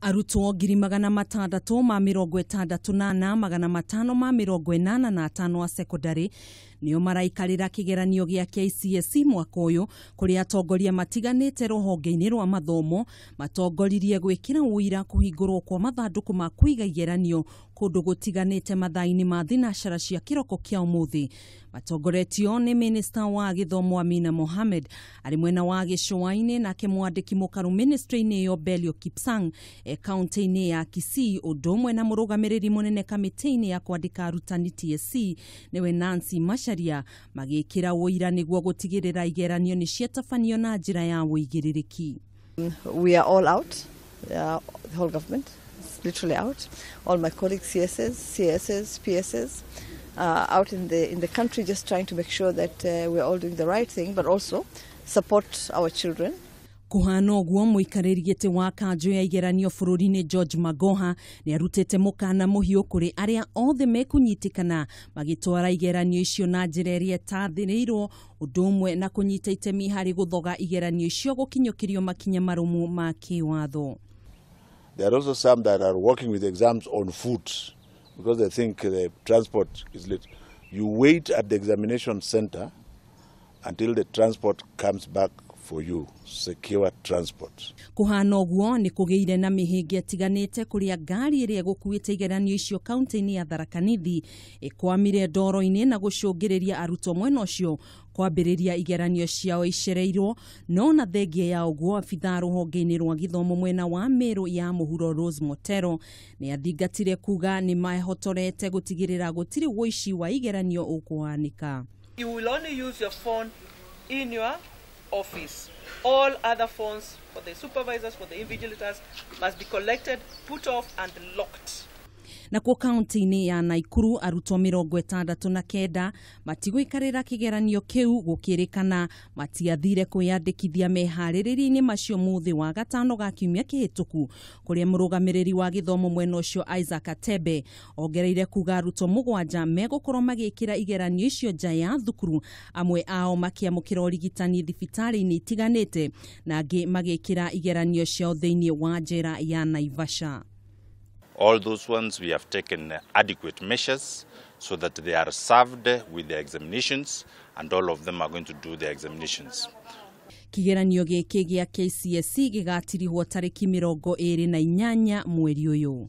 Arutwo 668,585 a secondary nio maraikarira kigeranio gia KCSE mwaka uyu kuri atongoria matiganite ruhonge-ini rwa mathomo matongoririe gwikira uira kuhingurwo kwa mathanduku ma kwiga igeranio kundu gutiganite mathaini ma thinacara cia kiroko kia umuthi. Matongoretio ni Minister wa Githomo Amina Mohamed ari mwena wa Gicũa-ini nake mwandiki mukaru ministry-ini yo Belio Kipsang county-ini ya Kisii undu na murugamiriri munene kamiti-ini ya kwandika arutani TSC niwe Nancy Macharia magikira uira niguo gutigirira igeranio ni ciatabanio na njira ya uigiririki. We are all out, the whole government is literally out. All my colleagues, CSs, CSs, PSs, out in the country, just trying to make sure that we're all doing the right thing, but also support our children. Kuhana uguo muikariri giti wa kanjo ya igeranio bururi-ini George Magoha ni arutite mukana muhiu kuri aria othe mekunyitikana magitwara igeranio icio na njira iria tathiriirwo undu umwe na kunyita itemi hari guthoga igeranio icio gukinyokirio makinya marumu ma kiwatho. There are also some that are working with exams on foot because they think the transport is late. You wait at the examination center until the transport comes back for you, secure transport. Kuhana uguo ni kugeire na mihingi atiganite kuria ngari iria gukuite igeranio icio county-ini ya Tharaka Nithi ikwamire ndoro-ini na gucungiriria arutwo mwena ucio kwambiriria igeranio ciao icereirwo, no na thengia ya uguo abitha ruhonge-ini rwa githomo mwena wa Meru ya muhuro Rose Motero ni athingatire kuga ni mahotorete gutigirira gutiri woici wa igeranio ukuanika. You will only use your phone in your office. All other phones for the supervisors, for the invigilators, must be collected, put off and locked. Na kwa county-ini ya Naikuru arutwo 69 matigwikarira kigeranio kiu gukirikana matiathire kuyandikithia mehaririria-ini macio muthi wa gatano ga kiumia kihituku kuria murugamiriri wa githomo mwena ucio Isaac Atebe ongereire kuga arutwo 7 megukorwo magikira igeranio icio nja ya thukuru, amwe ao makiamukira urigitani thibitari-ini itiganite na angi magikira igeranio ciao thiini wa njera ya Naivasha. All those ones we have taken adequate measures so that they are served with their examinations and all of them are going to do their examinations. Kigeranio giki gia KCSE gigatirihwo tariki 28 mweri uyu.